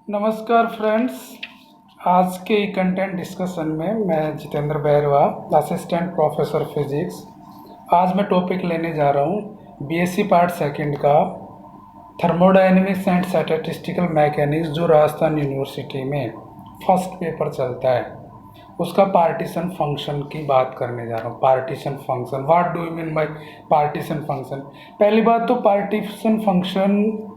नमस्कार फ्रेंड्स। आज के कंटेंट डिस्कशन में मैं Jitendra Bairwa, assistant professor physics. आज मैं टॉपिक लेने जा रहा हूँ बीएससी पार्ट सेकंड का थर्मोडायनेमिक्स एंड स्टैटिस्टिकल मैकेनिक्स, जो राजस्थान यूनिवर्सिटी में फर्स्ट पेपर चलता है, उसका पार्टीशन फंक्शन की बात करने जा रहा हूँ। Partition function, what do you mean by partition function? पहली बात तो पार्टीशन फंक्शन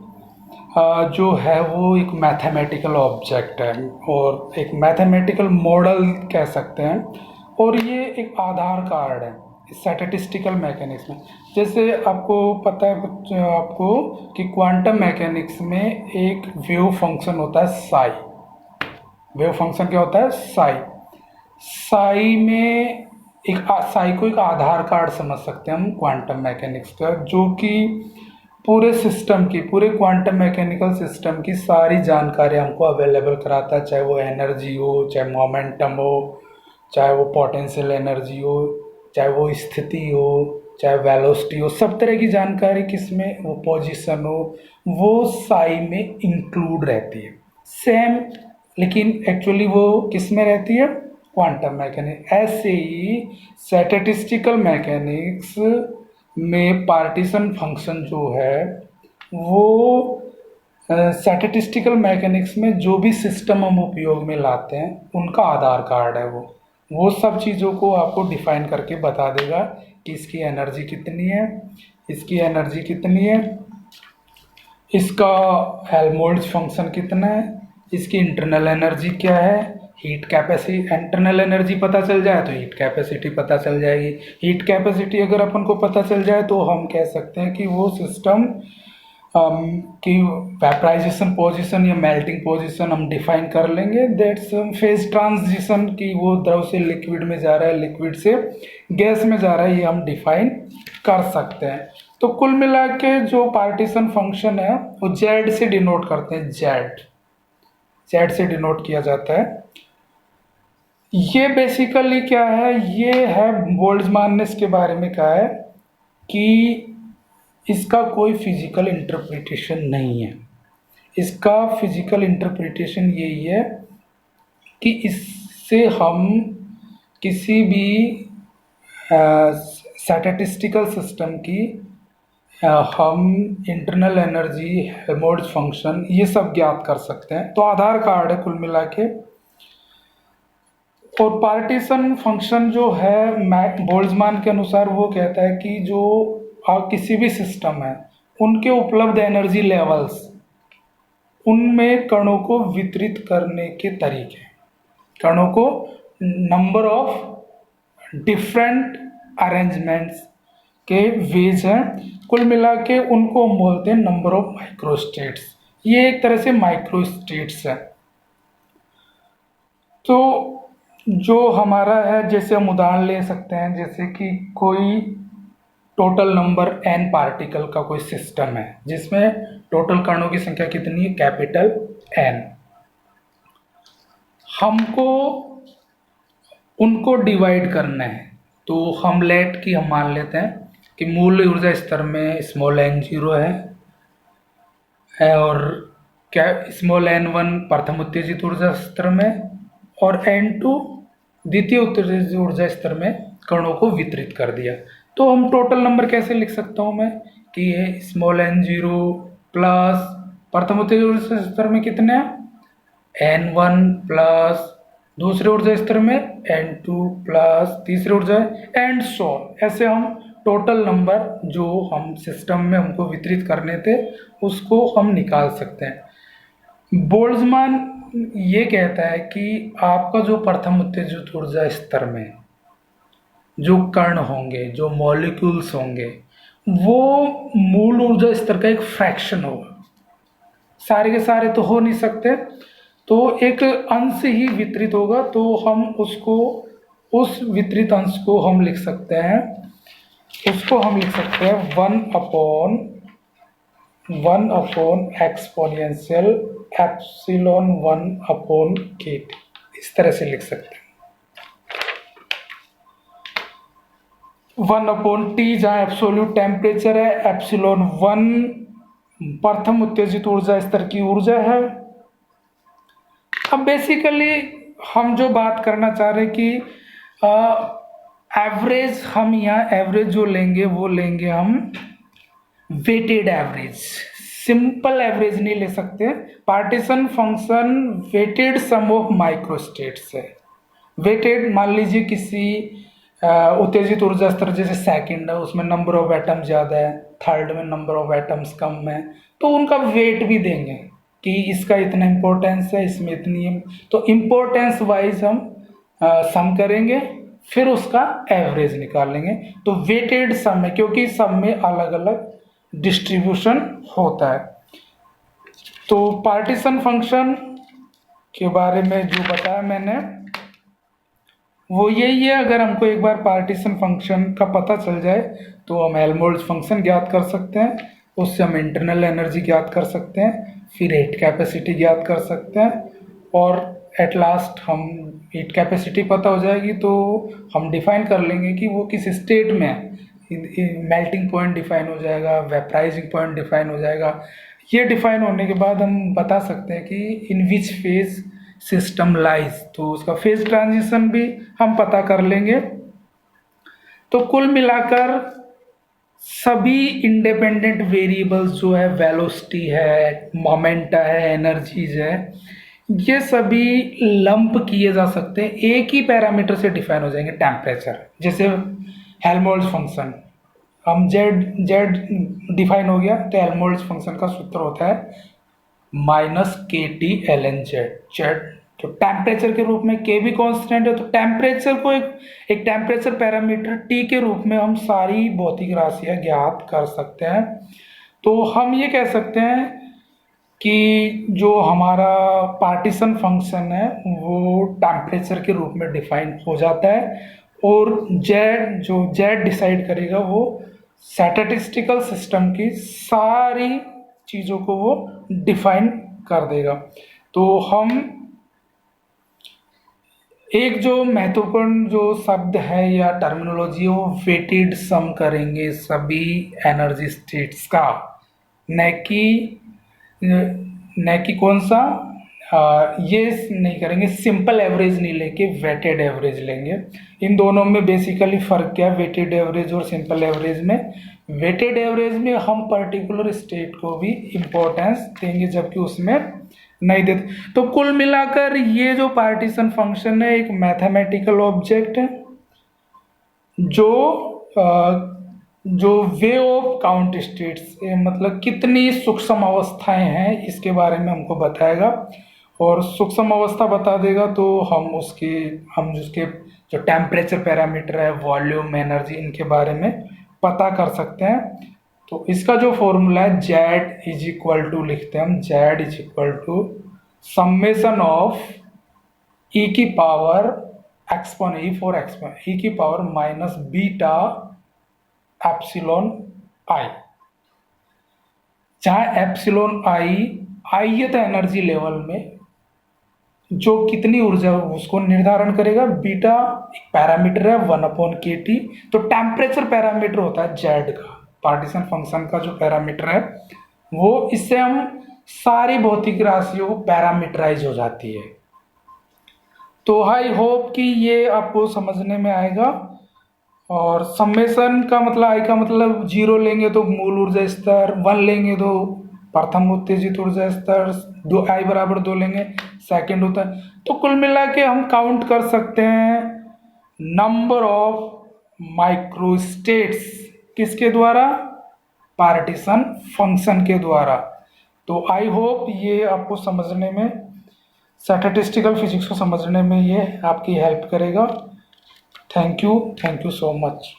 जो है वो एक मैथमेटिकल ऑब्जेक्ट है और एक मैथमेटिकल मॉडल कह सकते हैं, और ये एक आधार कार्ड है स्टैटिस्टिकल मैकेनिक्स में। जैसे आपको पता है आपको कि क्वांटम मैकेनिक्स में एक वेव फंक्शन होता है साई। वेव फंक्शन क्या होता है? साई। साई में साई को एक आधार कार्ड समझ सकते हैं हम क्वांटम मैकेनिक्स का, जो कि पूरे सिस्टम की, पूरे क्वांटम मैकेनिकल सिस्टम की सारी जानकारी हमको अवेलेबल कराता है, चाहे वो एनर्जी हो, चाहे मोमेंटम हो, चाहे वो पोटेंशियल एनर्जी हो, चाहे वो स्थिति हो, चाहे वेलोसिटी हो। सब तरह की जानकारी किसमें? वो पोजीशन हो, वो साई में इंक्लूड रहती है। सेम, लेकिन एक्चुअली वो किस में रहती है? Quantum mechanics. ऐसे ही स्टैटिस्टिकल मैकेनिक्स में पार्टीशन फंक्शन जो है वो स्टैटिस्टिकल मैकेनिक्स में जो भी सिस्टम हम उपयोग में लाते हैं उनका आधार कार्ड है। वो सब चीज़ों को आपको डिफाइन करके बता देगा कि इसकी एनर्जी कितनी है, इसकी एनर्जी कितनी है, इसका हेल्महोल्ट्ज़ फंक्शन कितना है, इसकी इंटरनल एनर्जी क्या है, हीट कैपेसिटी। इंटरनल एनर्जी पता चल जाए तो हीट कैपेसिटी पता चल जाएगी। हीट कैपेसिटी अगर अपन को पता चल जाए तो हम कह सकते हैं कि वो सिस्टम की वेपराइजेशन पोजीशन या मेल्टिंग पोजीशन हम डिफाइन कर लेंगे। दैट्स फेज ट्रांजिशन की, वो द्रव से लिक्विड में जा रहा है, लिक्विड से गैस में जा रहा है, ये हम डिफाइन कर सकते हैं। तो कुल मिला के जो पार्टीशन फंक्शन है वो जेड से डिनोट करते हैं। जेड से डिनोट किया जाता है। ये बेसिकली क्या है? ये है बोल्ट्जमान ने इसके बारे में कहा है कि इसका कोई फिजिकल इंटरप्रिटेशन नहीं है। इसका फिजिकल इंटरप्रिटेशन यही है कि इससे हम किसी भी स्टैटिस्टिकल सिस्टम की हम इंटरनल एनर्जी, हेल्महोल्ट्ज़ फंक्शन, ये सब ज्ञात कर सकते हैं। तो आधार कार्ड है कुल मिला के। और पार्टीशन फंक्शन जो है बोल्ट्जमान के अनुसार वो कहता है कि जो किसी भी सिस्टम है उनके उपलब्ध एनर्जी लेवल्स, उनमें कणों को वितरित करने के तरीके, कणों को नंबर ऑफ डिफरेंट अरेंजमेंट्स के वेज हैं, कुल मिला के उनको हम बोलते हैं नंबर ऑफ माइक्रोस्टेट्स। ये एक तरह से माइक्रोस्टेट्स है। तो जो हमारा है, जैसे हम उदाहरण ले सकते हैं, जैसे कि कोई टोटल नंबर n पार्टिकल का कोई सिस्टम है जिसमें टोटल कणों की संख्या कितनी है? Capital N। हमको उनको डिवाइड करना है, तो हम लेट की हम मान लेते हैं कि मूल ऊर्जा स्तर में स्मॉल n 0 है और क्या स्मॉल n1 प्रथम उत्तेजित ऊर्जा स्तर में और n2 द्वितीय उत्तेजित ऊर्जा स्तर में कणों को वितरित कर दिया। तो हम टोटल नंबर कैसे लिख सकता हूँ मैं कि ये स्मॉल n0 प्लस प्रथम उत्तेजित ऊर्जा स्तर में कितने हैं? n1 प्लस दूसरे ऊर्जा स्तर में n2 प्लस तीसरे ऊर्जा एंड सो। ऐसे हम टोटल नंबर जो हम सिस्टम में हमको वितरित करने थे उसको हम निकाल सकते हैं। बोल्ट्जमान ये कहता है कि आपका जो प्रथम उत्तेजित ऊर्जा स्तर में जो कण होंगे, जो मॉलिक्यूल्स होंगे, वो मूल ऊर्जा स्तर का एक फ्रैक्शन होगा। सारे के सारे तो हो नहीं सकते, तो एक अंश ही वितरित होगा। तो हम उसको, उस वितरित अंश को हम लिख सकते हैं, उसको हम लिख सकते हैं 1 अपॉन एक्सपोनेंशियल एप्सिलॉन 1 अपॉन केटी। इस तरह से लिख सकते हैं 1 अपॉन टी, जहाँ एब्सोल्यूट टेम्परेचर है, एप्सिलॉन 1 प्रथम उत्तेजित ऊर्जा स्तर की ऊर्जा है, अब बेसिकली हम जो बात करना चाह रहे हैं कि एवरेज, हम यहाँ एवरेज जो लेंगे वो लेंगे हम वेटेड एवरेज, सिंपल एवरेज नहीं ले सकते। Partition function weighted sum of microstates है। वेटेड, मान लीजिए किसी उत्तेजित ऊर्जा स्तर जैसे सेकंड है, उसमें नंबर ऑफ एटम ज़्यादा है, थर्ड में नंबर ऑफ एटम्स कम है, तो उनका वेट भी देंगे कि इसका इतना इम्पोर्टेंस है, इसमें इतनी है, तो इम्पोर्टेंस वाइज हम सम करेंगे, फिर उसका एवरेज निकालेंगे। तो वेटेड सम है क्योंकि सब में अलग अलग डिस्ट्रीब्यूशन होता है। तो पार्टीशन फंक्शन के बारे में जो बताया मैंने वो यही है। अगर हमको एक बार पार्टीशन फंक्शन का पता चल जाए तो हम हेल्महोल्ट्ज फंक्शन ज्ञात कर सकते हैं, उससे हम इंटरनल एनर्जी ज्ञात कर सकते हैं, फिर हीट कैपेसिटी ज्ञात कर सकते हैं, और एट लास्ट हम हीट कैपेसिटी पता हो जाएगी तो हम डिफाइन कर लेंगे कि वो किस स्टेट में है। मेल्टिंग पॉइंट डिफाइन हो जाएगा, वेपराइजिंग पॉइंट डिफाइन हो जाएगा। ये डिफाइन होने के बाद हम बता सकते हैं कि इन विच फेज सिस्टम लाइज, तो उसका फेज ट्रांजिशन भी हम पता कर लेंगे। तो कुल मिलाकर सभी इंडिपेंडेंट वेरिएबल्स जो है, वेलोसिटी है, मोमेंटा है, एनर्जीज है, ये सभी लंप किए जा सकते हैं, एक ही पैरामीटर से डिफाइन हो जाएंगे, टेम्परेचर। जैसे हेल्महोल्ट्ज फंक्शन, हम जेड डिफाइन हो गया तो हेल्महोल्ट्ज फंक्शन का सूत्र होता है -kT जेड। तो टेम्परेचर के रूप में के भी कांस्टेंट है, तो टेम्परेचर को एक टेम्परेचर पैरामीटर टी के रूप में हम सारी भौतिक राशियां ज्ञात कर सकते हैं। तो हम ये कह सकते हैं कि जो हमारा पार्टीशन फंक्शन है वो टेम्परेचर के रूप में डिफाइन हो जाता है, और जेड डिसाइड करेगा वो स्टैटिस्टिकल सिस्टम की सारी चीज़ों को वो डिफाइन कर देगा। तो हम एक जो महत्वपूर्ण जो शब्द है या टर्मिनोलॉजी है वो वेटेड सम करेंगे सभी एनर्जी स्टेट्स का, न कि कौन सा ये नहीं करेंगे, सिंपल एवरेज नहीं लेके वेटेड एवरेज लेंगे। इन दोनों में बेसिकली फ़र्क क्या है वेटेड एवरेज और सिंपल एवरेज में? वेटेड एवरेज में हम पर्टिकुलर स्टेट को भी इम्पोर्टेंस देंगे जबकि उसमें नहीं देते। तो कुल मिलाकर ये जो पार्टीशन फंक्शन है एक मैथमेटिकल ऑब्जेक्ट है जो वे ऑफ काउंट स्टेट्स, मतलब कितनी सूक्ष्म अवस्थाएं हैं इसके बारे में हमको बताएगा, और सूक्ष्म अवस्था बता देगा तो हम उसके जो टेम्परेचर पैरामीटर है, वॉल्यूम, एनर्जी, इनके बारे में पता कर सकते हैं। तो इसका जो फॉर्मूला है जेड इज इक्वल टू, लिखते हैं हम Z is equal to summation of e की power exponent e for exponent e की power minus beta epsilon i, जहाँ एप्सिलॉन आई है तो एनर्जी लेवल में जो कितनी ऊर्जा उसको निर्धारण करेगा, बीटा एक पैरामीटर है 1/kT, तो टेम्परेचर पैरामीटर होता है जेड का, पार्टीशन फंक्शन का जो पैरामीटर है वो, इससे हम सारी भौतिक राशियों पैरामीटराइज हो जाती है। तो आई होप कि ये आपको समझने में आएगा। और समेशन का मतलब, आई का मतलब 0 लेंगे तो मूल ऊर्जा स्तर, 1 लेंगे तो प्रथम उत्तेजित ऊर्जा स्तर, 2 आई बराबर 2 लेंगे सेकंड होता है। तो कुल मिला के हम काउंट कर सकते हैं नंबर ऑफ माइक्रोस्टेट्स किसके द्वारा? पार्टीशन फंक्शन के द्वारा। तो आई होप ये आपको समझने में, स्टैटिस्टिकल फिजिक्स को समझने में ये आपकी हेल्प करेगा। Thank you so much.